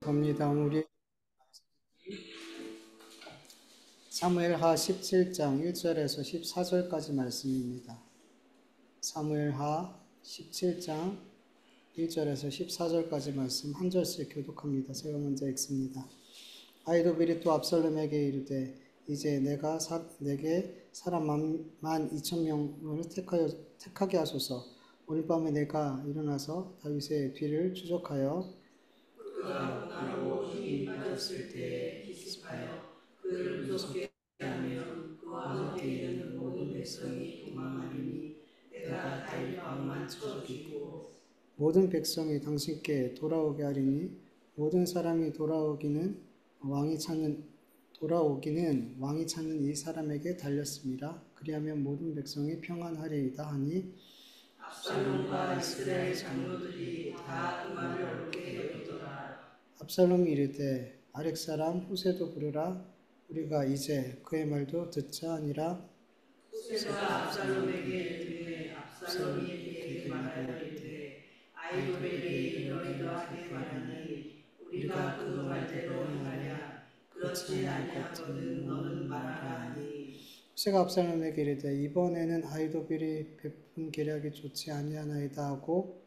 겁니다. 우리 사무엘하 17장 1절에서 14절까지 말씀입니다. 사무엘하 17장 1절에서 14절까지 말씀 한 절씩 교독합니다. 제가 먼저 읽습니다. 아히도벨이 또 압살롬에게 이르되 이제 내게 사람 12,000명을 택하게 하소서. 오늘 밤에 내가 일어나서 다윗의 뒤를 추적하여 그가 나로 힘이 빠졌을 때에 기습하여 그를 무섭게 하면 그와 함께 있는 모든 백성이 도망하리니 내가 다윗 왕만 쳐죽이고 모든 백성이 당신께 돌아오게 하리니 모든 사람이 돌아오기는 왕이 찾는 이 사람에게 달렸습니다. 그리하면 모든 백성이 평안하리이다 하니 압살롬과 이스라엘 장로들이 다 그 말을 옳게 여기더라. 압살롬이 이르되 아렉 사람 후세도 부르라. 우리가 이제 그의 말도 듣자 하니라. 후세가 압살롬에게 이르되 압살롬이 그에게 말하되 아히도벨이 이러이러하게 말하니 우리가 그 말대로 행하랴. 그렇지 아니하거든 너는 말하라 하니 후세가 압살롬에게 이르되 이번에는 아히도벨이 베푼 계략이 좋지 아니하나이다 하고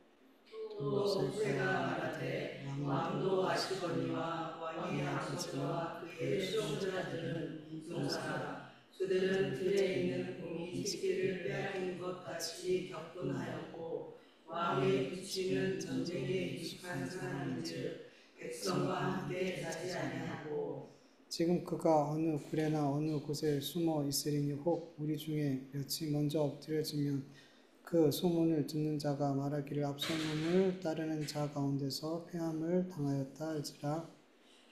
또 후세가 말하되 왕도 아시거니와 왕의 아버지와 그의 수종자들은 인성사라. 그들은 들에 있는 곰이 새끼를 빼앗긴 것 같이 격분하였고 왕의 부친은 전쟁에 익숙한 사람인즉 백성과 함께 자지 아니하고 지금 그가 어느 굴에나 어느 곳에 숨어 있으리니 혹 우리 중에 몇이 먼저 엎드려지면 그 소문을 듣는 자가 말하기를 압살롬을 따르는 자 가운데서 패함을 당하였다 할지라.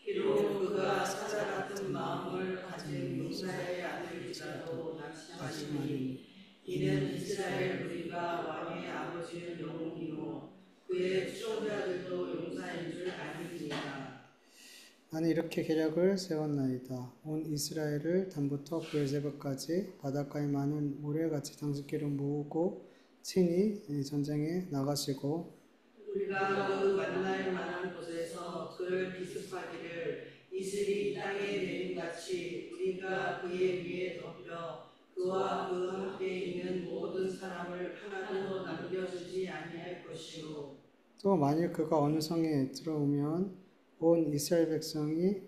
비록 그가 사자 같은 마음을 가진 용사의 아들일지라도 낙심하리니 이는 이스라엘 무리가 왕의 아버지는 영웅이요 그의 추종자들도 용사인 줄 아니니라. 나는 이렇게 계략을 세웠나이다. 온 이스라엘을 단부터 브엘세바까지 바닷가에 많은 모래같이 당신께로 모으고 친히 전쟁에 나가시고 우리가 그 만날 만한 곳에서 그를 기습하기를 이슬이 이 땅에 내림같이 우리가 그의 위에 덮여 그와 그 함께 있는 모든 사람을 하나도 남겨주지 아니할 것이요. 또 만일 그가 어느 성에 들어오면 온 이스라엘 백성이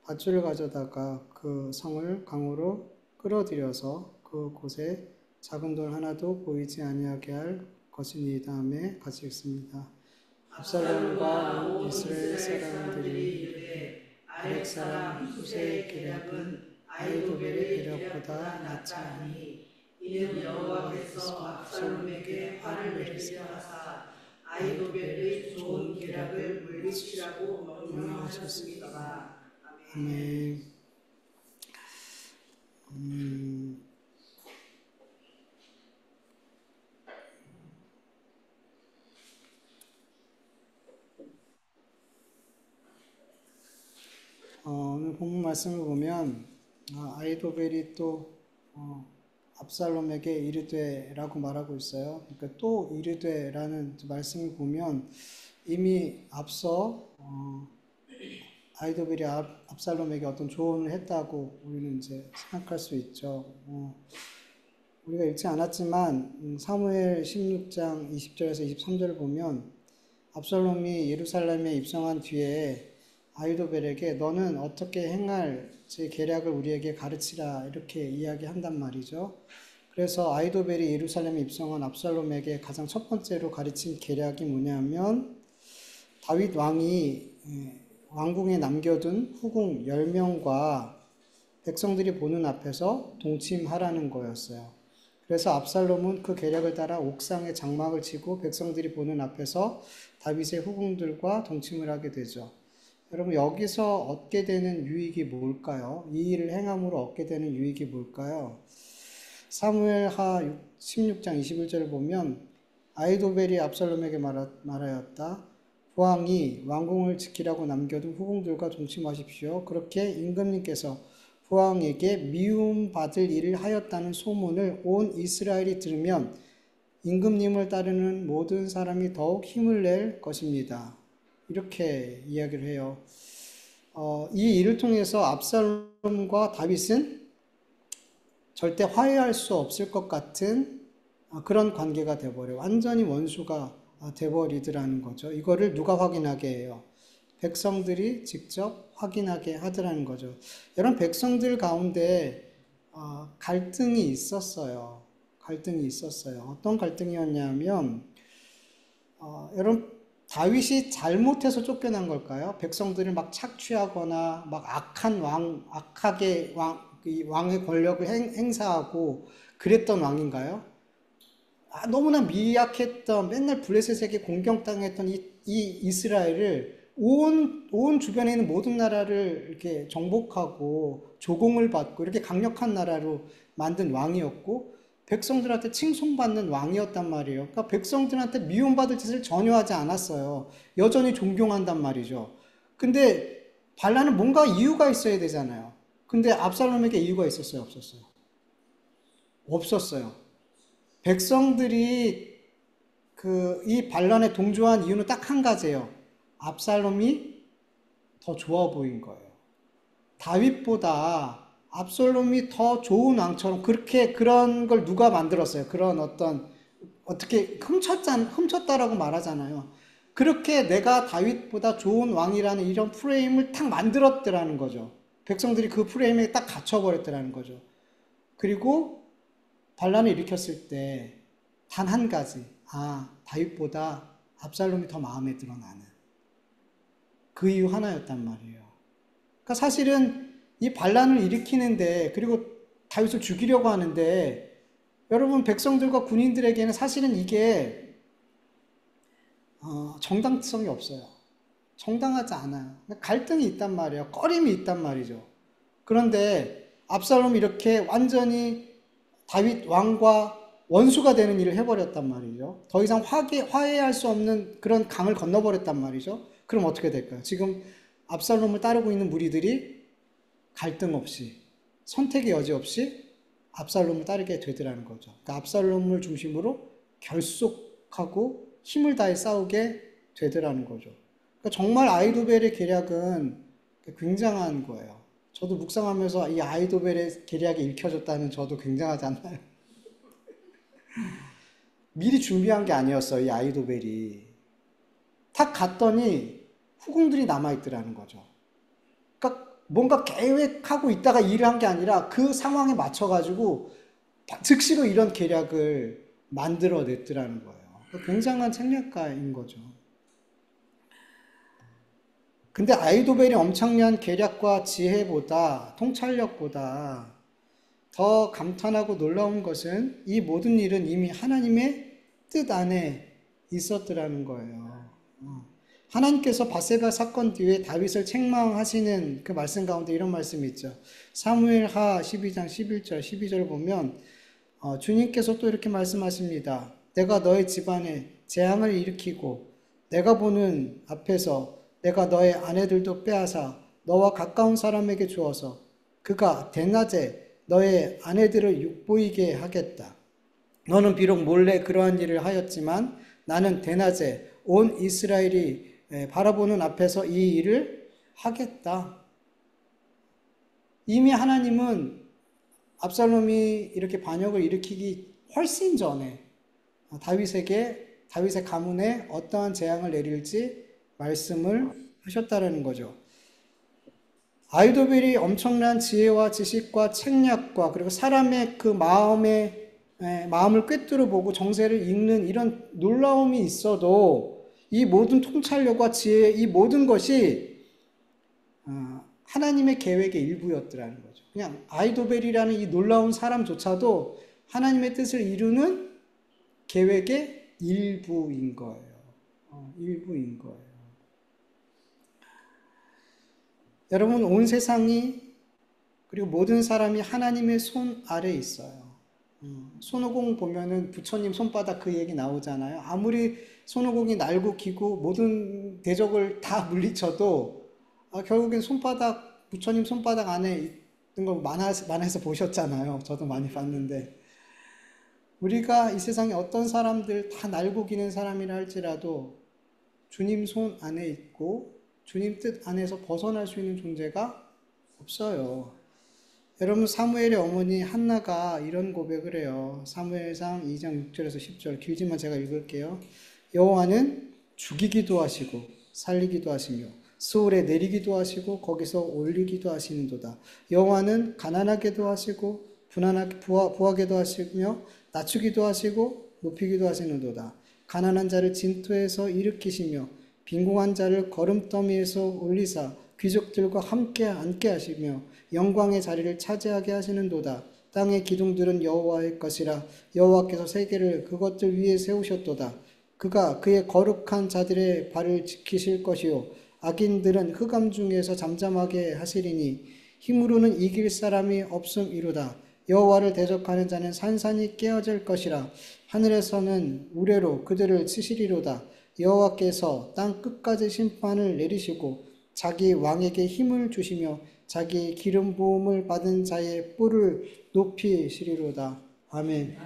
밧줄을 가져다가 그 성을 강으로 끌어들여서 그 곳에 작은 돌 하나도 보이지 아니하게 할 것이니 다음에 같이 읽습니다. 압살롬과 온 이스라엘 사람들이 이르되 아렉 사람 후세의 계략은 아히도벨의 계략보다 낫지 아니 이는 여호와께서 압살롬에게 화를 내리사 하사 아히도벨의 좋은 계략을 물리치라고 명령하셨습니다. 아멘. 오늘 본문 말씀을 보면 아히도벨이 또 압살롬에게 이르되라고 말하고 있어요. 그러니까 또 이르되라는 말씀을 보면 이미 앞서 아히도벨이 압살롬에게 어떤 조언을 했다고 우리는 이제 생각할 수 있죠. 우리가 읽지 않았지만 사무엘 16장 20절에서 23절을 보면 압살롬이 예루살렘에 입성한 뒤에 아히도벨에게 너는 어떻게 행할지 계략을 우리에게 가르치라 이렇게 이야기한단 말이죠. 그래서 아히도벨이 예루살렘에 입성한 압살롬에게 가장 첫 번째로 가르친 계략이 뭐냐면 다윗 왕이 왕궁에 남겨둔 후궁 10명과 백성들이 보는 앞에서 동침하라는 거였어요. 그래서 압살롬은 그 계략을 따라 옥상에 장막을 치고 백성들이 보는 앞에서 다윗의 후궁들과 동침을 하게 되죠. 여러분 여기서 얻게 되는 유익이 뭘까요? 이 일을 행함으로 얻게 되는 유익이 뭘까요? 사무엘하 16장 21절을 보면 아히도벨이 압살롬에게 말하였다. 후왕이 왕궁을 지키라고 남겨둔 후궁들과 동침하십시오. 그렇게 임금님께서 후왕에게 미움받을 일을 하였다는 소문을 온 이스라엘이 들으면 임금님을 따르는 모든 사람이 더욱 힘을 낼 것입니다. 이렇게 이야기를 해요. 이 일을 통해서 압살롬과 다윗은 절대 화해할 수 없을 것 같은 그런 관계가 돼버려요. 완전히 원수가 돼버리더라는 거죠. 이거를 누가 확인하게 해요? 백성들이 직접 확인하게 하더라는 거죠. 여러분, 백성들 가운데 갈등이 있었어요. 갈등이 있었어요. 어떤 갈등이었냐면, 여러분, 다윗이 잘못해서 쫓겨난 걸까요? 백성들을 막 착취하거나 막 악하게 이 왕의 권력을 행사하고 그랬던 왕인가요? 너무나 미약했던, 맨날 블레셋에게 공격당했던 이 이스라엘을 온 주변에 있는 모든 나라를 이렇게 정복하고 조공을 받고 이렇게 강력한 나라로 만든 왕이었고, 백성들한테 칭송받는 왕이었단 말이에요. 그러니까 백성들한테 미움받을 짓을 전혀 하지 않았어요. 여전히 존경한단 말이죠. 근데 발란은 뭔가 이유가 있어야 되잖아요. 근데 압살롬에게 이유가 있었어요, 없었어요? 없었어요. 백성들이 이 반란에 동조한 이유는 딱 한 가지예요. 압살롬이 더 좋아 보인 거예요. 다윗보다 압살롬이 더 좋은 왕처럼, 그런 걸 누가 만들었어요? 그런 어떻게 훔쳤다라고 말하잖아요. 그렇게 내가 다윗보다 좋은 왕이라는 이런 프레임을 탁 만들었더라는 거죠. 백성들이 그 프레임에 딱 갇혀버렸더라는 거죠. 그리고 반란을 일으켰을 때 단 한 가지, 다윗보다 압살롬이 더 마음에 들어 나는. 그 이유 하나였단 말이에요. 그러니까 사실은 이 반란을 일으키는데, 그리고 다윗을 죽이려고 하는데, 여러분, 백성들과 군인들에게는 사실은 이게 정당성이 없어요. 정당하지 않아요. 갈등이 있단 말이에요. 꺼림이 있단 말이죠. 그런데 압살롬이 이렇게 완전히 다윗 왕과 원수가 되는 일을 해버렸단 말이죠. 더 이상 화해할 수 없는 그런 강을 건너버렸단 말이죠. 그럼 어떻게 될까요? 지금 압살롬을 따르고 있는 무리들이 갈등 없이, 선택의 여지 없이 압살롬을 따르게 되더라는 거죠. 그러니까 압살롬을 중심으로 결속하고 힘을 다해 싸우게 되더라는 거죠. 그러니까 정말 아히도벨의 계략은 굉장한 거예요. 저도 묵상하면서 이 아히도벨의 계략이 읽혀졌다는 저도 굉장하지 않나요? 미리 준비한 게 아니었어요, 이 아히도벨이. 탁 갔더니 후궁들이 남아있더라는 거죠. 그러니까 뭔가 계획하고 있다가 일을 한 게 아니라 그 상황에 맞춰가지고 즉시로 이런 계략을 만들어냈더라는 거예요. 굉장한 책략가인 거죠. 근데 아히도벨의 엄청난 계략과 지혜보다, 통찰력보다 더 감탄하고 놀라운 것은 이 모든 일은 이미 하나님의 뜻 안에 있었더라는 거예요. 하나님께서 바세바 사건 뒤에 다윗을 책망하시는 그 말씀 가운데 이런 말씀이 있죠. 사무엘하 12장 11절, 12절을 보면 주님께서 또 이렇게 말씀하십니다. 내가 너의 집안에 재앙을 일으키고 내가 보는 앞에서 내가 너의 아내들도 빼앗아 너와 가까운 사람에게 주어서 그가 대낮에 너의 아내들을 육보이게 하겠다. 너는 비록 몰래 그러한 일을 하였지만 나는 대낮에 온 이스라엘이 바라보는 앞에서 이 일을 하겠다. 이미 하나님은 압살롬이 이렇게 반역을 일으키기 훨씬 전에 다윗의 가문에 어떠한 재앙을 내릴지 말씀을 하셨다는 거죠. 아히도벨이 엄청난 지혜와 지식과 책략과 그리고 사람의 그 마음을 꿰뚫어 보고 정세를 읽는 이런 놀라움이 있어도 이 모든 통찰력과 지혜, 이 모든 것이 하나님의 계획의 일부였더라는 거죠. 그냥 아히도벨이라는 이 놀라운 사람조차도 하나님의 뜻을 이루는 계획의 일부인 거예요. 일부인 거예요. 여러분, 온 세상이 그리고 모든 사람이 하나님의 손 아래에 있어요. 손오공 보면은 부처님 손바닥 그 얘기 나오잖아요. 아무리 손오공이 날고 기고 모든 대적을 다 물리쳐도 결국엔 부처님 손바닥 안에 있는 거 만화에서 보셨잖아요. 저도 많이 봤는데 우리가 이 세상에 어떤 사람들 다 날고 기는 사람이라 할지라도 주님 손 안에 있고 주님 뜻 안에서 벗어날 수 있는 존재가 없어요. 여러분, 사무엘의 어머니 한나가 이런 고백을 해요. 사무엘상 2장 6절에서 10절, 길지만 제가 읽을게요. 여호와는 죽이기도 하시고 살리기도 하시며 스올에 내리기도 하시고 거기서 올리기도 하시는도다. 여호와는 가난하게도 하시고 부하게도 하시며 낮추기도 하시고 높이기도 하시는도다. 가난한 자를 진토에서 일으키시며 빈궁한 자를 거름더미에서 올리사 귀족들과 함께 앉게 하시며 영광의 자리를 차지하게 하시는도다. 땅의 기둥들은 여호와의 것이라. 여호와께서 세계를 그것들 위에 세우셨도다. 그가 그의 거룩한 자들의 발을 지키실 것이요 악인들은 흑암 중에서 잠잠하게 하시리니 힘으로는 이길 사람이 없음이로다. 여호와를 대적하는 자는 산산이 깨어질 것이라. 하늘에서는 우레로 그들을 치시리로다. 여호와께서 땅 끝까지 심판을 내리시고 자기 왕에게 힘을 주시며 자기 기름 부음을 받은 자의 뿔을 높이시리로다. 아멘.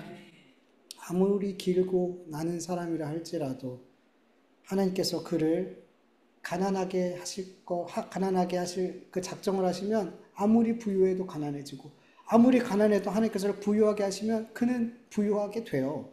아무리 길고 나는 사람이라 할지라도 하나님께서 그를 가난하게 하실 그 작정을 하시면 아무리 부유해도 가난해지고 아무리 가난해도 하나님께서 부유하게 하시면 그는 부유하게 돼요.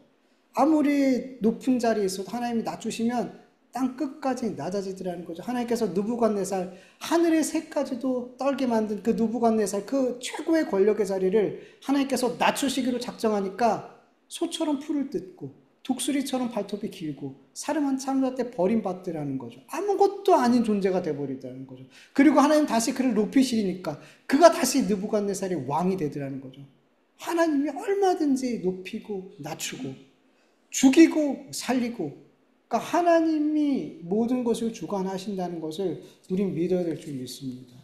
아무리 높은 자리에 있어도 하나님이 낮추시면 땅 끝까지 낮아지더라는 거죠. 하나님께서 느부갓네살, 하늘의 새까지도 떨게 만든 그 느부갓네살, 그 최고의 권력의 자리를 하나님께서 낮추시기로 작정하니까 소처럼 풀을 뜯고 독수리처럼 발톱이 길고 사람한 사람한테 버림받더라는 거죠. 아무것도 아닌 존재가 되어버리더라는 거죠. 그리고 하나님 다시 그를 높이시니까 그가 다시 느부갓네살의 왕이 되더라는 거죠. 하나님이 얼마든지 높이고 낮추고 죽이고 살리고, 그러니까 하나님이 모든 것을 주관하신다는 것을 우린 믿어야 될 줄 믿습니다.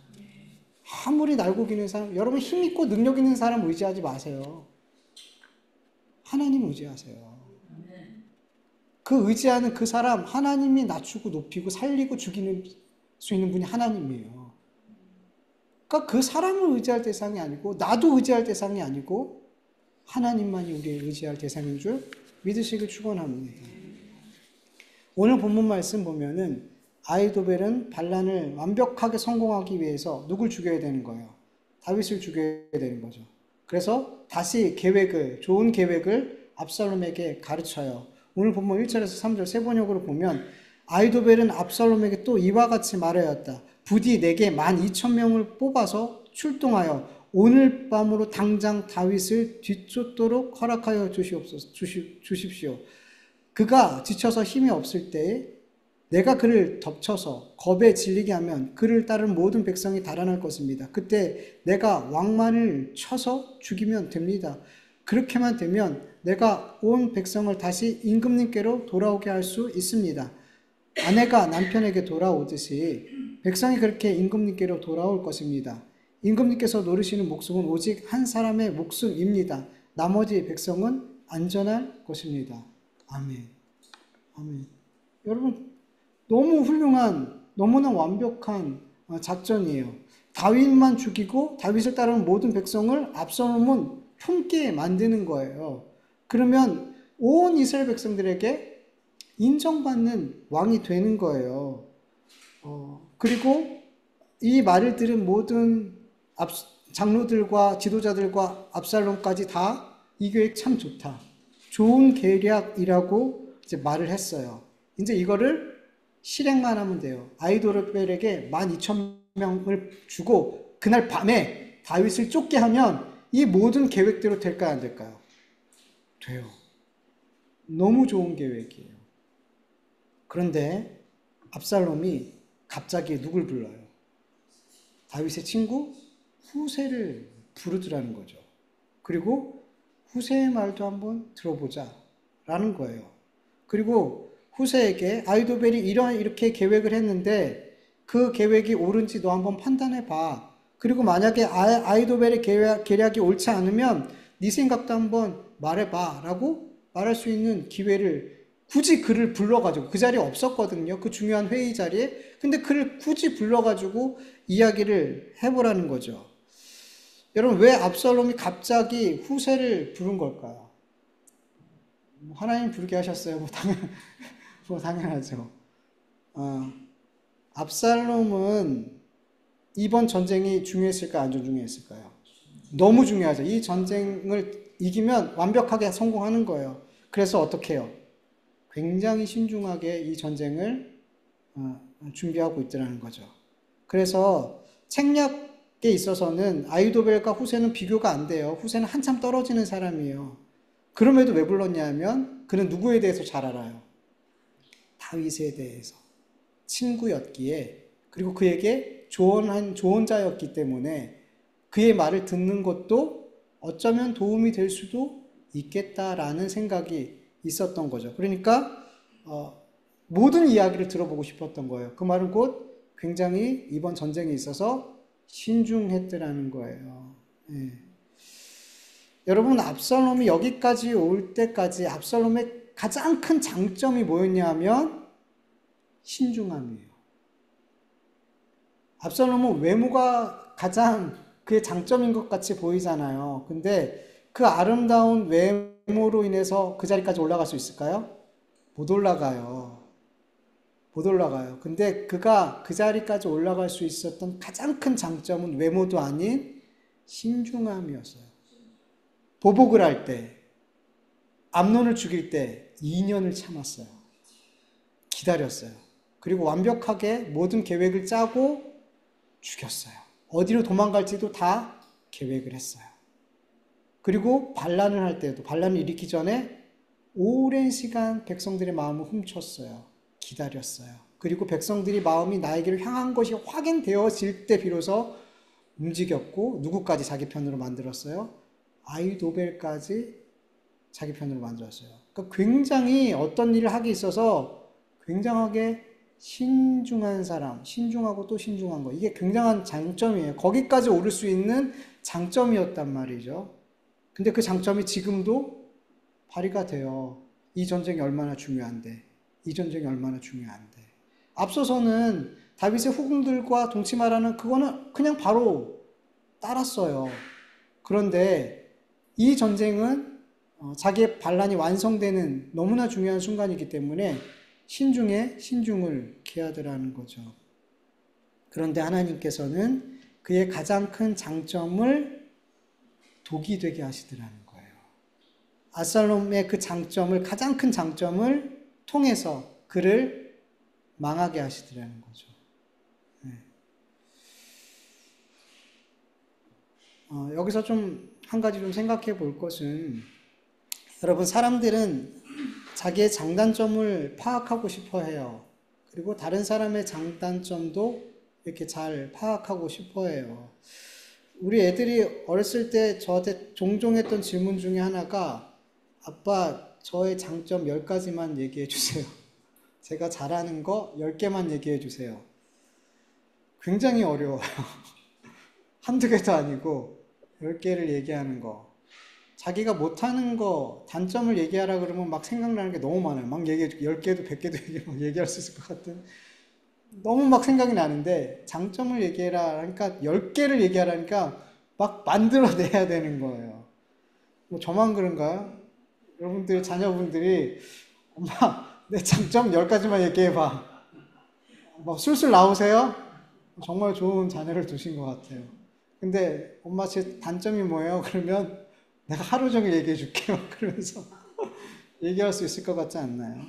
아무리 날고 기는 사람, 여러분 힘 있고 능력 있는 사람 의지하지 마세요. 하나님 의지하세요. 그 의지하는 그 사람, 하나님이 낮추고 높이고 살리고 죽이는 수 있는 분이 하나님이에요. 그러니까 그 사람을 의지할 대상이 아니고 나도 의지할 대상이 아니고 하나님만이 우리의 의지할 대상인 줄 믿으시길 축원합니다. 오늘 본문 말씀 보면은 아히도벨은 반란을 완벽하게 성공하기 위해서 누굴 죽여야 되는 거예요? 다윗을 죽여야 되는 거죠. 그래서 다시 좋은 계획을 압살롬에게 가르쳐요. 오늘 본문 1절에서 3절 세 번역으로 보면 아히도벨은 압살롬에게 또 이와 같이 말하였다. 부디 내게 12,000명을 뽑아서 출동하여 오늘 밤으로 당장 다윗을 뒤쫓도록 허락하여 주십시오. 그가 지쳐서 힘이 없을 때에 내가 그를 덮쳐서 겁에 질리게 하면 그를 따른 모든 백성이 달아날 것입니다. 그때 내가 왕만을 쳐서 죽이면 됩니다. 그렇게만 되면 내가 온 백성을 다시 임금님께로 돌아오게 할 수 있습니다. 아내가 남편에게 돌아오듯이 백성이 그렇게 임금님께로 돌아올 것입니다. 임금님께서 노리시는 목숨은 오직 한 사람의 목숨입니다. 나머지 백성은 안전할 것입니다. 아멘. 아멘. 여러분, 너무 훌륭한, 너무나 완벽한 작전이에요. 다윗만 죽이고 다윗을 따르는 모든 백성을 압살롬은 품게 만드는 거예요. 그러면 온 이스라엘 백성들에게 인정받는 왕이 되는 거예요. 그리고 이 말을 들은 모든 장로들과 지도자들과 압살롬까지 다 이 계획 참 좋다, 좋은 계략이라고 이제 말을 했어요. 이제 이거를 실행만 하면 돼요. 아히도벨에게 12,000명을 주고 그날 밤에 다윗을 쫓게 하면 이 모든 계획대로 될까요, 안 될까요? 돼요. 너무 좋은 계획이에요. 그런데 압살롬이 갑자기 누굴 불러요? 다윗의 친구 후세를 부르더라는 거죠. 그리고 후세의 말도 한번 들어보자 라는 거예요. 그리고 후세에게 아히도벨이 이렇게 계획을 했는데 그 계획이 옳은지 너 한번 판단해 봐. 그리고 만약에 아히도벨의 계략이 옳지 않으면 네 생각도 한번 말해봐 라고 말할 수 있는 기회를 굳이 그를 불러가지고, 그 자리에 없었거든요. 그 중요한 회의 자리에. 근데 그를 굳이 불러가지고 이야기를 해보라는 거죠. 여러분, 왜 압살롬이 갑자기 후세를 부른 걸까요? 하나님 부르게 하셨어요. 당연하죠. 압살롬은 이번 전쟁이 중요했을까요? 안 중요했을까요? 너무 중요하죠. 이 전쟁을 이기면 완벽하게 성공하는 거예요. 그래서 어떻게 해요? 굉장히 신중하게 이 전쟁을 준비하고 있더라는 거죠. 그래서 책략에 있어서는 아히도벨과 후세는 비교가 안 돼요. 후세는 한참 떨어지는 사람이에요. 그럼에도 왜 불렀냐면 그는 누구에 대해서 잘 알아요. 다윗에 대해서. 친구였기에, 그리고 그에게 조언한 조언자였기 때문에 그의 말을 듣는 것도 어쩌면 도움이 될 수도 있겠다라는 생각이 있었던 거죠. 그러니까 모든 이야기를 들어보고 싶었던 거예요. 그 말은 곧 굉장히 이번 전쟁에 있어서 신중했더라는 거예요. 예. 여러분, 압살롬이 여기까지 올 때까지 압살롬의 가장 큰 장점이 뭐였냐면 신중함이에요. 압살롬은 외모가 가장 그의 장점인 것 같이 보이잖아요. 근데 그 아름다운 외모로 인해서 그 자리까지 올라갈 수 있을까요? 못 올라가요. 못 올라가요. 근데 그가 그 자리까지 올라갈 수 있었던 가장 큰 장점은 외모도 아닌 신중함이었어요. 보복을 할 때, 암논을 죽일 때 2년을 참았어요. 기다렸어요. 그리고 완벽하게 모든 계획을 짜고 죽였어요. 어디로 도망갈지도 다 계획을 했어요. 그리고 반란을 할 때도, 반란을 일으키기 전에 오랜 시간 백성들의 마음을 훔쳤어요. 기다렸어요. 그리고 백성들이 마음이 나에게로 향한 것이 확인되어질 때 비로소 움직였고, 누구까지 자기 편으로 만들었어요? 아히도벨까지 자기 편으로 만들었어요. 그러니까 굉장히 어떤 일을 하기 있어서 굉장하게 신중한 사람, 신중하고 또 신중한 거. 이게 굉장한 장점이에요. 거기까지 오를 수 있는 장점이었단 말이죠. 근데 그 장점이 지금도 발휘가 돼요. 이 전쟁이 얼마나 중요한데. 이 전쟁이 얼마나 중요한데. 앞서서는 다윗의 후궁들과 동침하라는 그거는 그냥 바로 따랐어요. 그런데 이 전쟁은 자기의 반란이 완성되는 너무나 중요한 순간이기 때문에 신중에 신중을 기하더라는 거죠. 그런데 하나님께서는 그의 가장 큰 장점을 독이 되게 하시더라는 거예요. 압살롬의 그 장점을, 가장 큰 장점을 통해서 그를 망하게 하시더라는 거죠. 네. 여기서 좀 한 가지 좀 생각해 볼 것은, 여러분, 사람들은 자기의 장단점을 파악하고 싶어 해요. 그리고 다른 사람의 장단점도 이렇게 잘 파악하고 싶어 해요. 우리 애들이 어렸을 때 저한테 종종 했던 질문 중에 하나가, 아빠, 저의 장점 10가지만 얘기해 주세요. 제가 잘하는 거 10개만 얘기해 주세요. 굉장히 어려워요. 한두 개도 아니고 10개를 얘기하는 거. 자기가 못하는 거, 단점을 얘기하라 그러면 막 생각나는 게 너무 많아요. 막 10개도 100개도 얘기할 수 있을 것 같은. 너무 막 생각이 나는데, 장점을 얘기해라 그러니까 10개를 얘기하라니까 막 만들어내야 되는 거예요. 뭐 저만 그런가요? 여러분들, 자녀분들이 엄마, 내 장점 10가지만 얘기해봐. 막 술술 나오세요? 정말 좋은 자녀를 두신 것 같아요. 근데 엄마, 제 단점이 뭐예요? 그러면 내가 하루 종일 얘기해 줄게요. 그러면서 얘기할 수 있을 것 같지 않나요?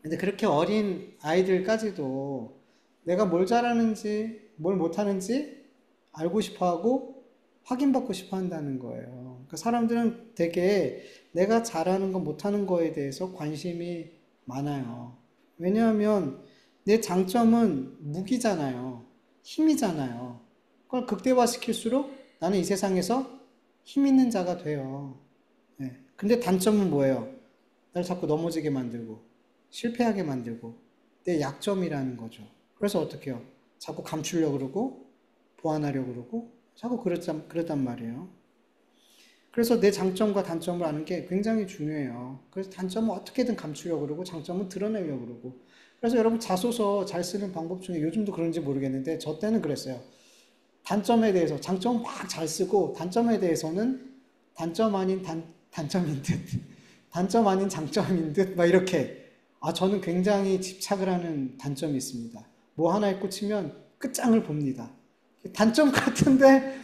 근데 그렇게 어린 아이들까지도 내가 뭘 잘하는지, 뭘 못하는지 알고 싶어 하고 확인받고 싶어 한다는 거예요. 그러니까 사람들은 되게 내가 잘하는 거 못하는 거에 대해서 관심이 많아요. 왜냐하면 내 장점은 무기잖아요. 힘이잖아요. 그걸 극대화시킬수록 나는 이 세상에서 힘 있는 자가 돼요. 네. 근데 단점은 뭐예요? 날 자꾸 넘어지게 만들고 실패하게 만들고 내 약점이라는 거죠. 그래서 어떻게 해요? 자꾸 감추려고 그러고 보완하려고 그러고 자꾸 그랬단 말이에요. 그래서 내 장점과 단점을 아는 게 굉장히 중요해요. 그래서 단점은 어떻게든 감추려고 그러고 장점은 드러내려고 그러고. 그래서 여러분, 자소서 잘 쓰는 방법 중에, 요즘도 그런지 모르겠는데 저 때는 그랬어요. 단점에 대해서 장점 막 잘 쓰고, 단점에 대해서는 단점 아닌 단점인 듯, 단점 아닌 장점인 듯, 막 이렇게 저는 굉장히 집착을 하는 단점이 있습니다. 뭐 하나에 꽂히면 끝장을 봅니다. 단점 같은데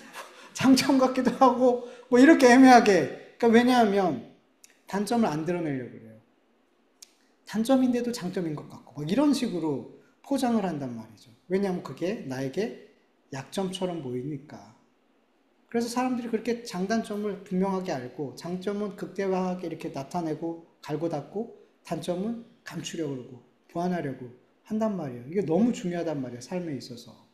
장점 같기도 하고 뭐 이렇게 애매하게. 그러니까 왜냐하면 단점을 안 드러내려고 그래요. 단점인데도 장점인 것 같고 막 이런 식으로 포장을 한단 말이죠. 왜냐하면 그게 나에게 약점처럼 보이니까. 그래서 사람들이 그렇게 장단점을 분명하게 알고 장점은 극대화하게 이렇게 나타내고 갈고 닦고 단점은 감추려고 그러고 보완하려고 한단 말이에요. 이게 너무 중요하단 말이에요. 삶에 있어서.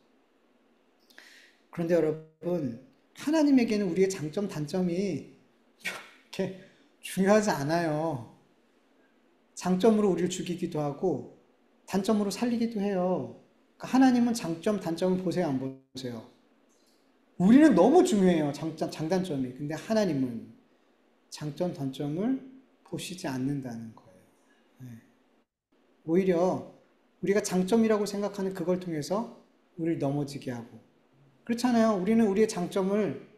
그런데 여러분, 하나님에게는 우리의 장점, 단점이 이렇게 중요하지 않아요. 장점으로 우리를 죽이기도 하고 단점으로 살리기도 해요. 그러니까 하나님은 장점, 단점을 보세요, 안 보세요? 우리는 너무 중요해요. 장단점이. 근데 하나님은 장점, 단점을 보시지 않는다는 거예요. 네. 오히려 우리가 장점이라고 생각하는 그걸 통해서 우리를 넘어지게 하고. 그렇잖아요. 우리는 우리의 장점을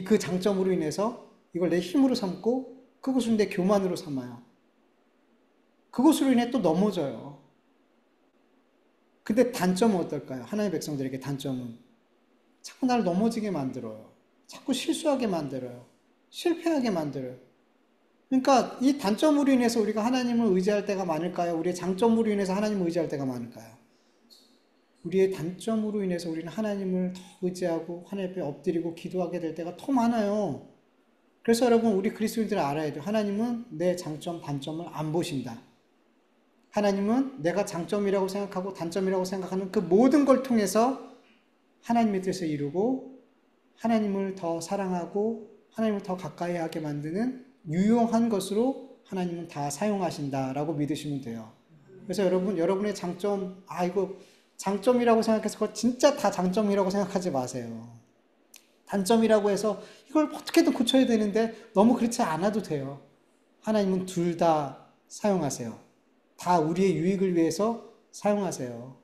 그 장점으로 인해서 이걸 내 힘으로 삼고 그것을 내 교만으로 삼아요. 그것으로 인해 또 넘어져요. 근데 단점은 어떨까요? 하나님의 백성들에게 단점은 자꾸 나를 넘어지게 만들어요. 자꾸 실수하게 만들어요. 실패하게 만들어요. 그러니까 이 단점으로 인해서 우리가 하나님을 의지할 때가 많을까요? 우리의 장점으로 인해서 하나님을 의지할 때가 많을까요? 우리의 단점으로 인해서 우리는 하나님을 더 의지하고 하나님 앞에 엎드리고 기도하게 될 때가 더 많아요. 그래서 여러분, 우리 그리스도인들은 알아야 돼요. 하나님은 내 장점, 단점을 안 보신다. 하나님은 내가 장점이라고 생각하고 단점이라고 생각하는 그 모든 걸 통해서 하나님의 뜻을 이루고 하나님을 더 사랑하고 하나님을 더 가까이 하게 만드는 유용한 것으로 하나님은 다 사용하신다라고 믿으시면 돼요. 그래서 여러분의 장점, 이거 장점이라고 생각해서 그거 진짜 다 장점이라고 생각하지 마세요. 단점이라고 해서 이걸 어떻게든 고쳐야 되는데 너무 그렇지 않아도 돼요. 하나님은 둘 다 사용하세요. 다 우리의 유익을 위해서 사용하세요.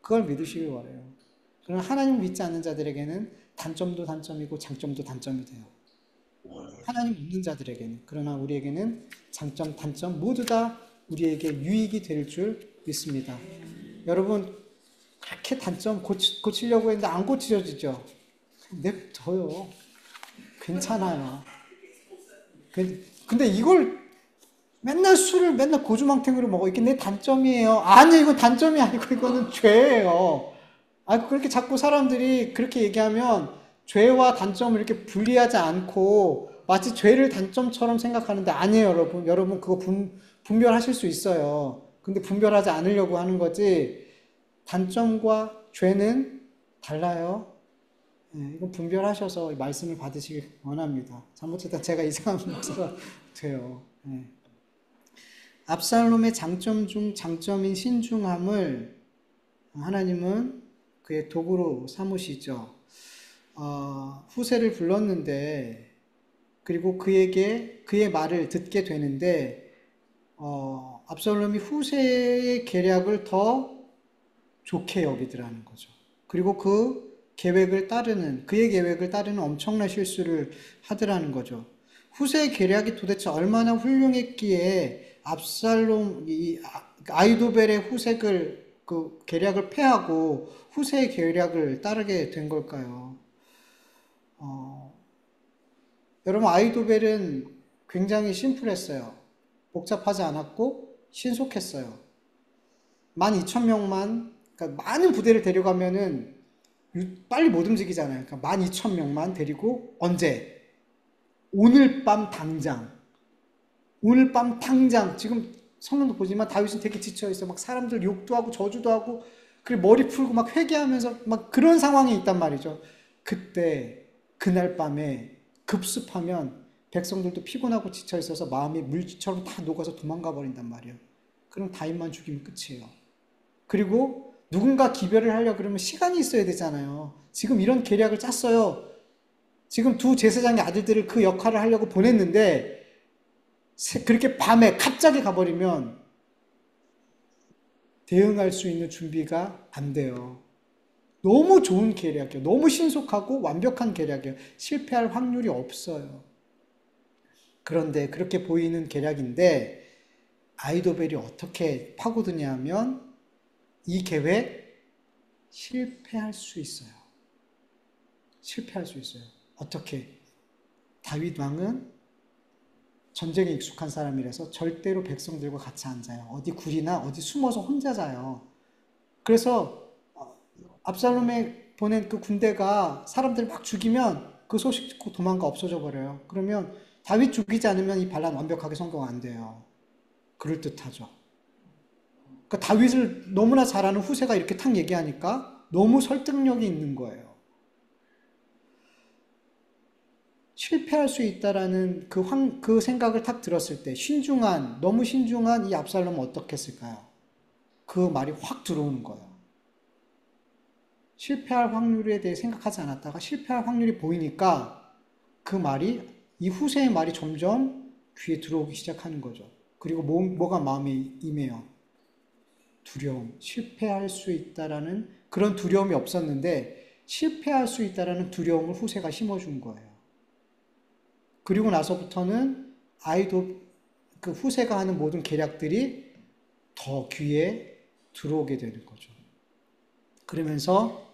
그걸 믿으시길 바라요. 그러나 하나님을 믿지 않는 자들에게는 단점도 단점이고 장점도 단점이 돼요. 하나님 믿는 자들에게는. 그러나 우리에게는 장점, 단점 모두 다 우리에게 유익이 될 줄 믿습니다. 여러분, 그렇게 단점 고치려고 했는데 안 고쳐지죠? 냅둬요. 괜찮아요. 근데 이걸 맨날 술을 맨날 고주망태기로 먹어. 이게 내 단점이에요. 아니, 이건 단점이 아니고 이거는 죄예요. 그렇게 자꾸 사람들이 그렇게 얘기하면 죄와 단점을 이렇게 분리하지 않고 마치 죄를 단점처럼 생각하는데 아니에요, 여러분. 여러분 그거 분별하실 수 있어요. 근데 분별하지 않으려고 하는 거지. 단점과 죄는 달라요. 이건 분별하셔서 말씀을 받으시길 원합니다. 잘못했다 제가 이상한 목사가 돼요. 압살롬의 장점 중 장점인 신중함을 하나님은 그의 도구로 삼으시죠. 후세를 불렀는데 그리고 그의 말을 듣게 되는데 압살롬이 후세의 계략을 더 좋게 여기더라는 거죠. 그리고 그의 계획을 따르는 엄청난 실수를 하더라는 거죠. 후세의 계략이 도대체 얼마나 훌륭했기에 아이도벨의 계략을 패하고 후세의 계략을 따르게 된 걸까요? 여러분, 아이도벨은 굉장히 심플했어요. 복잡하지 않았고 신속했어요. 12,000명만, 그러니까 많은 부대를 데려가면은 빨리 못 움직이잖아요. 그러니까 12,000명만 데리고 언제? 오늘 밤 당장. 지금 성경도 보지만 다윗은 되게 지쳐있어. 막 사람들 욕도 하고 저주도 하고 그리고 머리 풀고 막 회개하면서 막 그런 상황이 있단 말이죠. 그날 밤에 급습하면 백성들도 피곤하고 지쳐있어서 마음이 물처럼 다 녹아서 도망가 버린단 말이에요. 그럼 다윗만 죽이면 끝이에요. 그리고 누군가 기별을 하려고 그러면 시간이 있어야 되잖아요. 지금 이런 계략을 짰어요. 지금 두 제사장의 아들들을 그 역할을 하려고 보냈는데 그렇게 밤에 갑자기 가버리면 대응할 수 있는 준비가 안 돼요. 너무 좋은 계략이에요. 너무 신속하고 완벽한 계략이에요. 실패할 확률이 없어요. 그런데 그렇게 보이는 계략인데 아이도벨이 어떻게 파고드냐면 이 계획 실패할 수 있어요. 실패할 수 있어요. 어떻게? 다윗 왕은 전쟁에 익숙한 사람이라서 절대로 백성들과 같이 안 자요. 어디 굴이나 어디 숨어서 혼자 자요. 그래서 압살롬에 보낸 그 군대가 사람들 막 죽이면 그 소식 듣고 도망가 없어져 버려요. 그러면 다윗 죽이지 않으면 이 반란 완벽하게 성공 안 돼요. 그럴듯하죠. 그러니까 다윗을 너무나 잘 아는 후세가 이렇게 탁 얘기하니까 너무 설득력이 있는 거예요. 실패할 수 있다라는 그 생각을 탁 들었을 때 너무 신중한 이 압살롬은 어떻게 했을까요? 그 말이 확 들어오는 거예요. 실패할 확률에 대해 생각하지 않았다가 실패할 확률이 보이니까 이 후세의 말이 점점 귀에 들어오기 시작하는 거죠. 그리고 뭐가 마음에 임해요? 두려움. 실패할 수 있다라는 그런 두려움이 없었는데 실패할 수 있다라는 두려움을 후세가 심어준 거예요. 그리고 나서부터는 그 후세가 하는 모든 계략들이 더 귀에 들어오게 되는 거죠. 그러면서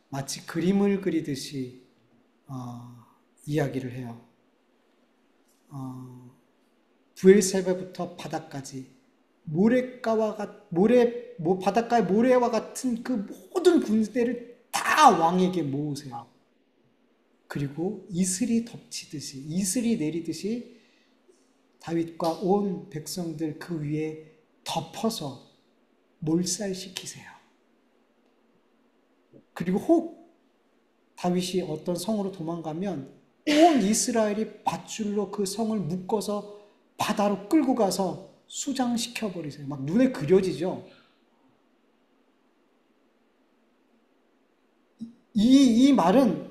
마치 그림을 그리듯이 이야기를 해요. 부엘세바부터 바다까지 바닷가의 모래와 같은 그 모든 군대를 다 왕에게 모으세요. 그리고 이슬이 내리듯이 다윗과 온 백성들 그 위에 덮어서 몰살시키세요. 그리고 혹 다윗이 어떤 성으로 도망가면 온 이스라엘이 밧줄로 그 성을 묶어서 바다로 끌고 가서 수장시켜버리세요. 막 눈에 그려지죠. 이 말은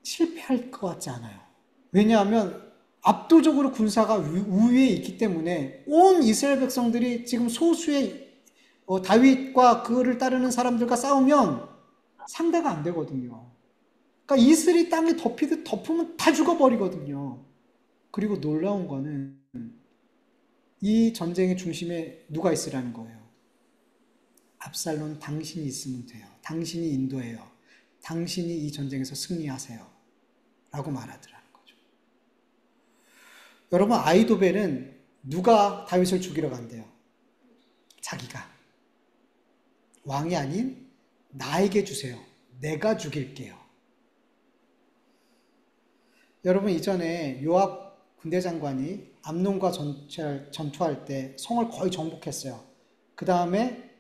실패할 것 같지 않아요. 왜냐하면 압도적으로 군사가 우위에 있기 때문에 온 이스라엘 백성들이 지금 소수의 다윗과 그를 따르는 사람들과 싸우면 상대가 안 되거든요. 그러니까 이슬이 땅에 덮이듯 덮으면 다 죽어버리거든요. 그리고 놀라운 거는 이 전쟁의 중심에 누가 있으라는 거예요. 압살롬 당신이 있으면 돼요. 당신이 인도해요. 당신이 이 전쟁에서 승리하세요. 라고 말하더라는 거죠. 여러분, 아이도벨은 누가 다윗을 죽이러 간대요? 자기가. 왕이 아닌 나에게 주세요. 내가 죽일게요. 여러분, 이전에 요압 군대 장관이 암논과 전투할 때 성을 거의 정복했어요. 그 다음에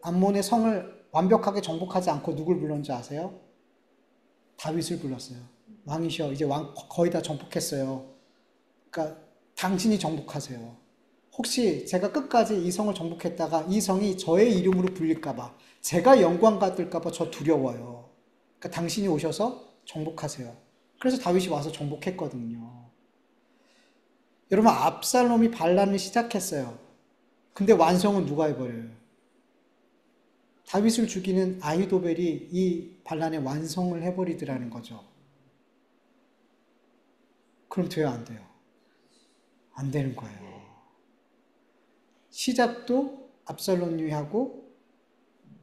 암몬의 성을 완벽하게 정복하지 않고 누굴 불렀는지 아세요? 다윗을 불렀어요. 왕이셔. 이제 거의 다 정복했어요. 그러니까 당신이 정복하세요. 혹시 제가 끝까지 이 성을 정복했다가 이 성이 저의 이름으로 불릴까봐, 제가 영광 받을까봐 저 두려워요. 그러니까 당신이 오셔서 정복하세요. 그래서 다윗이 와서 정복했거든요. 여러분, 압살롬이 반란을 시작했어요. 근데 완성은 누가 해버려요? 다윗을 죽이는 아히도벨이 이 반란의 완성을 해버리더라는 거죠. 그럼 돼요, 안 돼요? 안 되는 거예요. 시작도 압살롬이 하고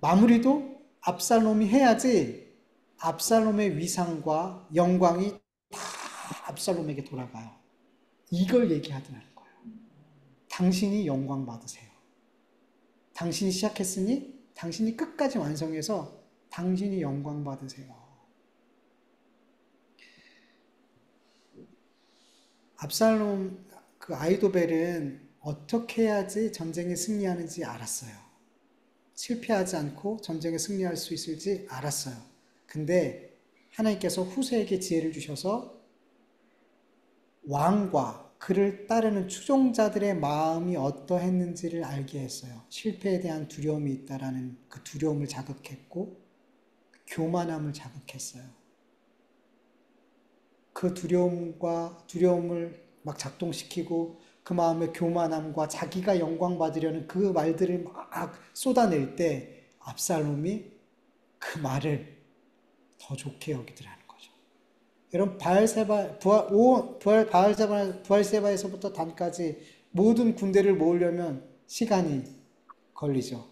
마무리도 압살롬이 해야지 압살롬의 위상과 영광이 다 압살롬에게 돌아가요. 이걸 얘기하더라는 거예요. 당신이 영광 받으세요. 당신이 시작했으니 당신이 끝까지 완성해서 당신이 영광 받으세요. 압살롬, 그 아히도벨은 어떻게 해야지 전쟁에 승리하는지 알았어요. 실패하지 않고 전쟁에 승리할 수 있을지 알았어요. 근데 하나님께서 후세에게 지혜를 주셔서 왕과 그를 따르는 추종자들의 마음이 어떠했는지를 알게 했어요. 실패에 대한 두려움이 있다라는 그 두려움을 자극했고 교만함을 자극했어요. 그 두려움을 막 작동시키고 그 마음의 교만함과 자기가 영광 받으려는 그 말들을 막 쏟아낼 때 압살롬이 그 말을 더 좋게 여기더라는 거죠. 여러분 바알세바에서부터 단까지 모든 군대를 모으려면 시간이 걸리죠.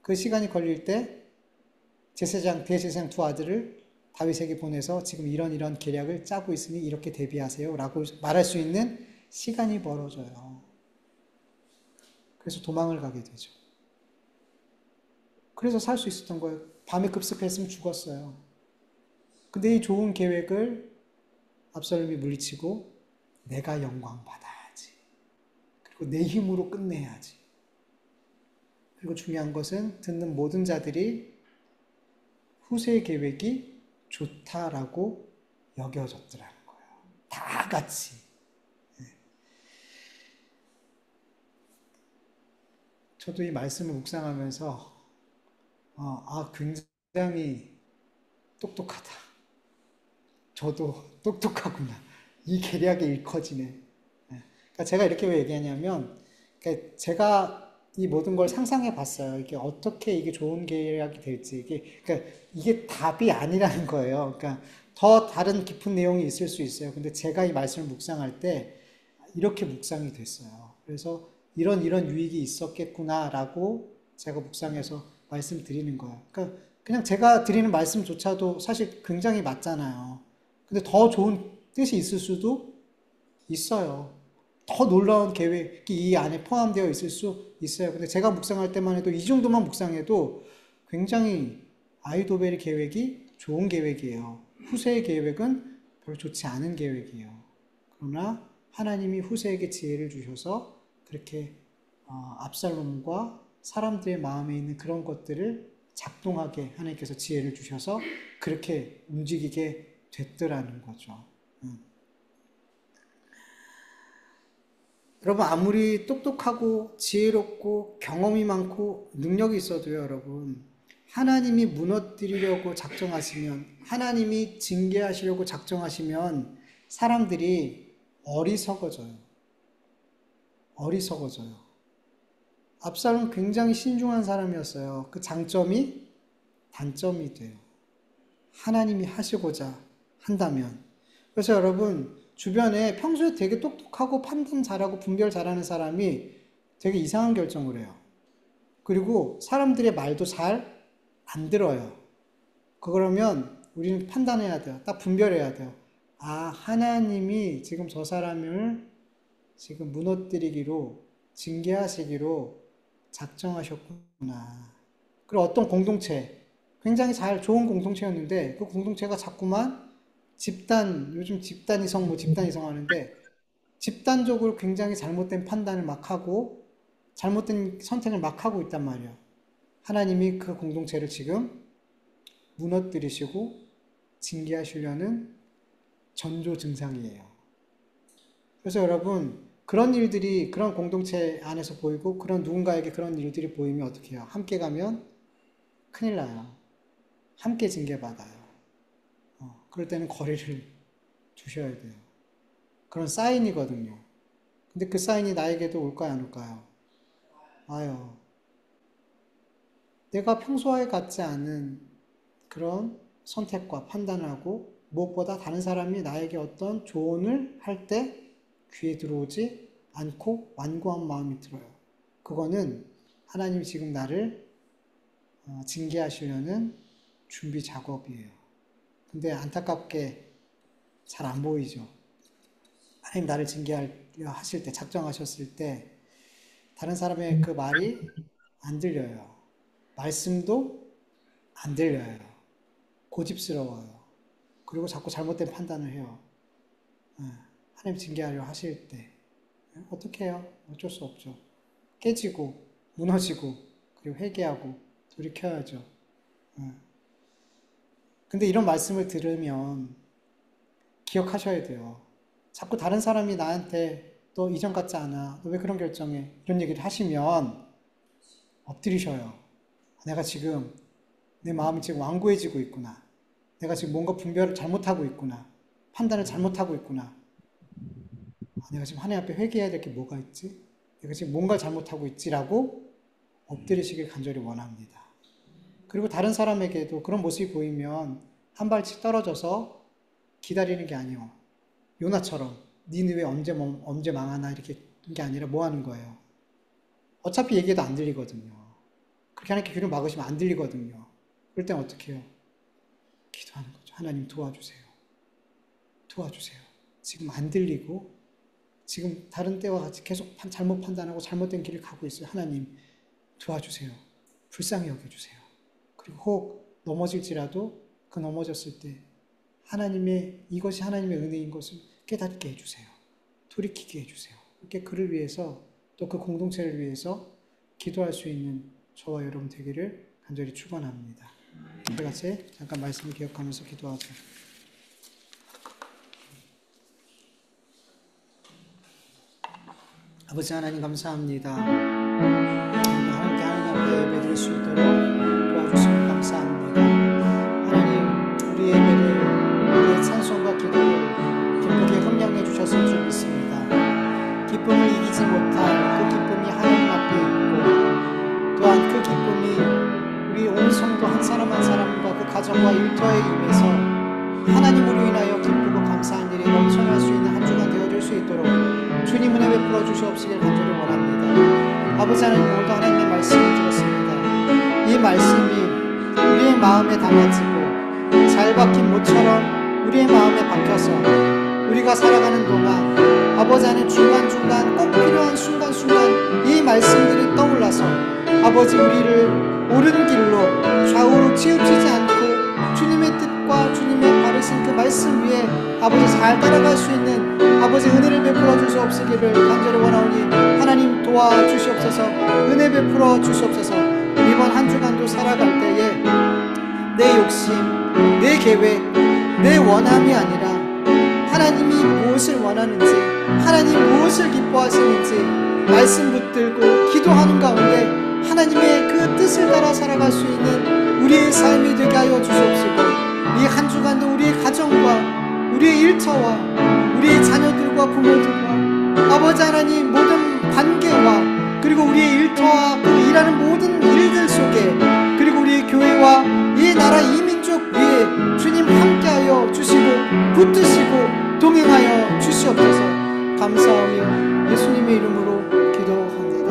그 시간이 걸릴 때 대제사장 두 아들을 다윗에게 보내서 지금 이런 계략을 짜고 있으니 이렇게 대비하세요 라고 말할 수 있는 시간이 벌어져요. 그래서 도망을 가게 되죠. 그래서 살 수 있었던 거예요. 밤에 급습했으면 죽었어요. 근데 이 좋은 계획을 압살롬이 물리치고 내가 영광 받아야지. 그리고 내 힘으로 끝내야지. 그리고 중요한 것은 듣는 모든 자들이 후세의 계획이 좋다라고 여겨졌더라는 거예요. 다 같이. 저도 이 말씀을 묵상하면서 굉장히 똑똑하다. 저도 똑똑하구나. 이 계략이 일커지네. 그러니까 제가 이렇게 왜 얘기하냐면, 그러니까 제가 이 모든 걸 상상해 봤어요. 이게 어떻게 이게 좋은 계략이 될지. 그러니까 이게 답이 아니라는 거예요. 그러니까 더 다른 깊은 내용이 있을 수 있어요. 근데 제가 이 말씀을 묵상할 때 이렇게 묵상이 됐어요. 그래서 이런 유익이 있었겠구나라고 제가 묵상해서 말씀드리는 거예요. 그러니까 그냥 제가 드리는 말씀조차도 사실 굉장히 맞잖아요. 근데 더 좋은 뜻이 있을 수도 있어요. 더 놀라운 계획이 이 안에 포함되어 있을 수 있어요. 근데 제가 묵상할 때만 해도 이 정도만 묵상해도 굉장히 아이도벨의 계획이 좋은 계획이에요. 후세의 계획은 별로 좋지 않은 계획이에요. 그러나 하나님이 후세에게 지혜를 주셔서 그렇게 압살롬과 사람들의 마음에 있는 그런 것들을 작동하게 하나님께서 지혜를 주셔서 그렇게 움직이게 됐더라는 거죠. 여러분 아무리 똑똑하고 지혜롭고 경험이 많고 능력이 있어도요, 여러분 하나님이 무너뜨리려고 작정하시면, 하나님이 징계하시려고 작정하시면 사람들이 어리석어져요. 압살롬은 굉장히 신중한 사람이었어요. 그 장점이 단점이 돼요. 하나님이 하시고자 한다면. 그래서 여러분 주변에 평소에 되게 똑똑하고 판단 잘하고 분별 잘하는 사람이 되게 이상한 결정을 해요. 그리고 사람들의 말도 잘 안 들어요. 그러면 우리는 판단해야 돼요. 딱 분별해야 돼요. 하나님이 지금 저 사람을 지금 무너뜨리기로, 징계하시기로 작정하셨구나. 그리고 어떤 공동체, 굉장히 좋은 공동체였는데 그 공동체가 자꾸만 요즘 집단 이성 하는데 집단적으로 굉장히 잘못된 판단을 막 하고 잘못된 선택을 막 하고 있단 말이에요. 하나님이 그 공동체를 지금 무너뜨리시고 징계하시려는 전조 증상이에요. 그래서 여러분 그런 일들이 그런 공동체 안에서 보이고 그런 누군가에게 그런 일들이 보이면 어떻게 해요? 함께 가면 큰일 나요. 함께 징계받아요. 그럴 때는 거리를 두셔야 돼요. 그런 사인이거든요. 근데 그 사인이 나에게도 올까요, 안 올까요? 와요. 내가 평소에 갖지 않은 그런 선택과 판단을 하고 무엇보다 다른 사람이 나에게 어떤 조언을 할 때 귀에 들어오지 않고 완고한 마음이 들어요. 그거는 하나님이 지금 나를 징계하시려는 준비 작업이에요. 근데 안타깝게 잘 안 보이죠. 하나님 나를 징계하려 하실 때, 작정하셨을 때 다른 사람의 그 말이 안 들려요. 말씀도 안 들려요. 고집스러워요. 그리고 자꾸 잘못된 판단을 해요. 하나님 징계하려 하실 때 어떻게 해요? 어쩔 수 없죠. 깨지고 무너지고 그리고 회개하고 돌이켜야죠. 근데 이런 말씀을 들으면 기억하셔야 돼요. 자꾸 다른 사람이 나한테 너 이전 같지 않아. 너 왜 그런 결정해? 이런 얘기를 하시면 엎드리셔요. 내가 지금 내 마음이 지금 완고해지고 있구나. 내가 지금 뭔가 분별을 잘못하고 있구나. 판단을 잘못하고 있구나. 내가 지금 하나님 앞에 회개해야 될 게 뭐가 있지? 내가 지금 뭔가 잘못하고 있지라고 엎드리시길 간절히 원합니다. 그리고 다른 사람에게도 그런 모습이 보이면 한 발씩 떨어져서 기다리는 게 아니에요. 요나처럼 니느웨 언제 망하나 이렇게 게 아니라 뭐 하는 거예요? 어차피 얘기해도 안 들리거든요. 그렇게 하나님께 귀를 막으시면 안 들리거든요. 그럴 땐 어떻게 해요? 기도하는 거죠. 하나님 도와주세요. 도와주세요. 지금 안 들리고 지금 다른 때와 같이 계속 잘못 판단하고 잘못된 길을 가고 있어요. 하나님 도와주세요. 불쌍히 여겨주세요. 그리고 혹 넘어질지라도 그 넘어졌을 때 이것이 하나님의 은혜인 것을 깨닫게 해주세요. 돌이키게 해주세요. 이렇게 그를 위해서 또 그 공동체를 위해서 기도할 수 있는 저와 여러분 되기를 간절히 축원합니다. 우리 같이 잠깐 말씀을 기억하면서 기도하죠. 아버지 하나님 감사합니다. 하나님께 하나님 앞에 예배드릴 수 있도록 도와주시면 감사합니다. 하나님 우리 예배를 우리의 찬송과 기도를 기쁘게 함양해 주셨을 줄 믿습니다. 기쁨을 이기지 못할 그 기쁨이 하나님 앞에 있고 또한 그 기쁨이 우리 온 성도 한 사람 한 사람과 그 가정과 일터에 임해서 하나님으로 인하여 기쁘고 감사한 일이 넘쳐날 수 있는 한 주간 되어질 수 있도록 주님 은혜 베풀어 주시옵시길 간절히 원합니다. 아버지 하나님 오늘도 하나님의 말씀을 들었습니다. 이 말씀이 우리의 마음에 담아지고 잘 박힌 모처럼 우리의 마음에 박혀서 우리가 살아가는 동안 아버지 하나님 중간중간 꼭 필요한 순간순간 이 말씀들이 떠올라서 아버지 우리를 옳은 길로 좌우로 치우치지 않고 주님의 뜻과 주님의 바르신 그 말씀 위에 아버지 잘 따라갈 수 있는 아버지 은혜를 베풀어 주시옵시기를 간절히 원하오니 하나님 도와주시옵소서. 은혜 베풀어 주시옵소서. 이번 한 주간도 살아갈 때에 내 욕심, 내 계획, 내 원함이 아니라 하나님이 무엇을 원하는지, 하나님 무엇을 기뻐하시는지 말씀 붙들고 기도하는 가운데 하나님의 그 뜻을 따라 살아갈 수 있는 우리의 삶이 되게 하여 주시옵시고 이 한 주간도 우리의 가정과 우리의 일터와 우리의 자녀들과 부모들과 아버지 하나님 모든 관계와 그리고 우리의 일터와 그 일하는 모든 일들 속에 그리고 우리의 교회와 이 나라 이 민족 위에 주님 함께하여 주시고 붙드시고 동행하여 주시옵소서. 감사하며 예수님의 이름으로 기도합니다.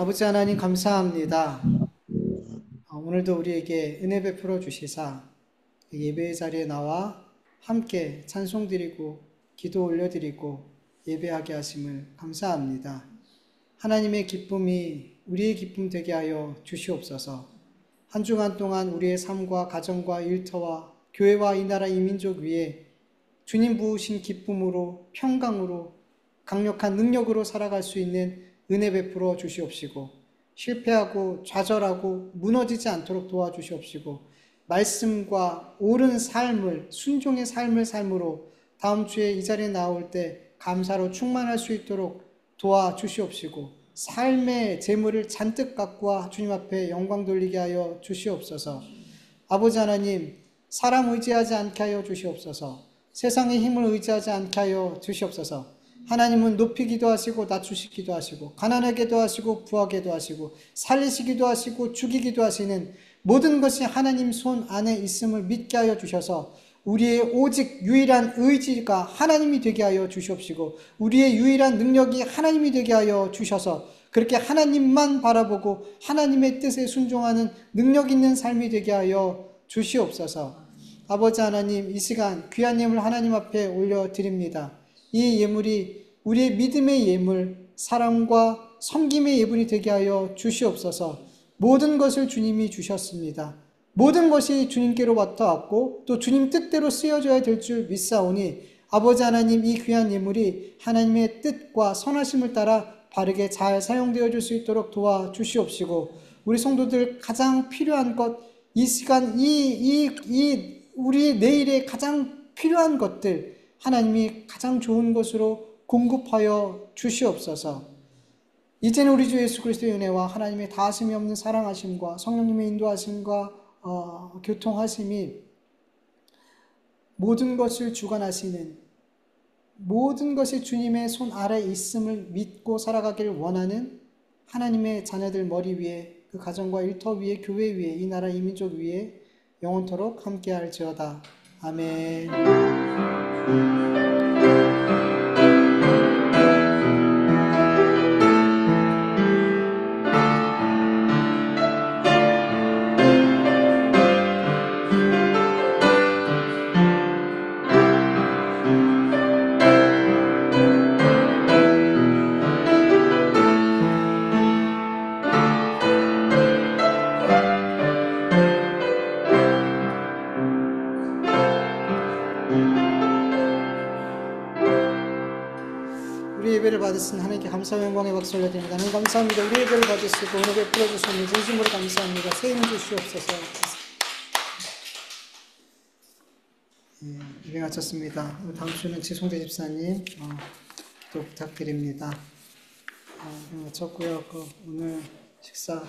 아버지 하나님 감사합니다. 오늘도 우리에게 은혜 베풀어 주시사 예배의 자리에 나와 함께 찬송 드리고 기도 올려드리고 예배하게 하심을 감사합니다. 하나님의 기쁨이 우리의 기쁨 되게 하여 주시옵소서. 한 주간 동안 우리의 삶과 가정과 일터와 교회와 이 나라 이 민족 위에 주님 부으신 기쁨으로 평강으로 강력한 능력으로 살아갈 수 있는 은혜 베풀어 주시옵시고 실패하고 좌절하고 무너지지 않도록 도와주시옵시고 말씀과 옳은 삶을 순종의 삶으로 다음 주에 이 자리에 나올 때 감사로 충만할 수 있도록 도와주시옵시고 삶의 재물을 잔뜩 갖고 주님 앞에 영광 돌리게 하여 주시옵소서. 아버지 하나님 사람 의지하지 않게 하여 주시옵소서. 세상의 힘을 의지하지 않게 하여 주시옵소서. 하나님은 높이기도 하시고 낮추시기도 하시고 가난하게도 하시고 부하게도 하시고 살리시기도 하시고 죽이기도 하시는 모든 것이 하나님 손 안에 있음을 믿게 하여 주셔서 우리의 오직 유일한 의지가 하나님이 되게 하여 주시옵시고 우리의 유일한 능력이 하나님이 되게 하여 주셔서 그렇게 하나님만 바라보고 하나님의 뜻에 순종하는 능력 있는 삶이 되게 하여 주시옵소서. 아버지 하나님 이 시간 귀한 예물 하나님 앞에 올려드립니다. 이 예물이 우리의 믿음의 예물, 사랑과 섬김의 예물이 되게 하여 주시옵소서. 모든 것을 주님이 주셨습니다. 모든 것이 주님께로 왔고 또 주님 뜻대로 쓰여져야 될 줄 믿사오니 아버지 하나님 이 귀한 예물이 하나님의 뜻과 선하심을 따라 바르게 잘 사용되어 줄 수 있도록 도와주시옵시고 우리 성도들 가장 필요한 것, 이 시간 우리 내일에 가장 필요한 것들 하나님이 가장 좋은 것으로 공급하여 주시옵소서. 이제는 우리 주 예수 그리스도의 은혜와 하나님의 다하심이 없는 사랑하심과 성령님의 인도하심과 교통하심이 모든 것을 주관하시는 모든 것이 주님의 손 아래 있음을 믿고 살아가기를 원하는 하나님의 자녀들 머리 위에 그 가정과 일터 위에 교회 위에 이 나라 이 민족 위에 영원토록 함께할지어다. 아멘. 우리 예배를 받으신 하나님께 감사와 영광의 박수 올려드립니다. 하나님 감사합니다. 우리 예배를 받으시고 오늘 베풀어 주시니 진심으로 감사합니다. 새 힘 주시옵소서. 예배 마쳤습니다. 다음 주는 지송대 집사님 또 부탁드립니다. 예배 마쳤고요. 오늘 식사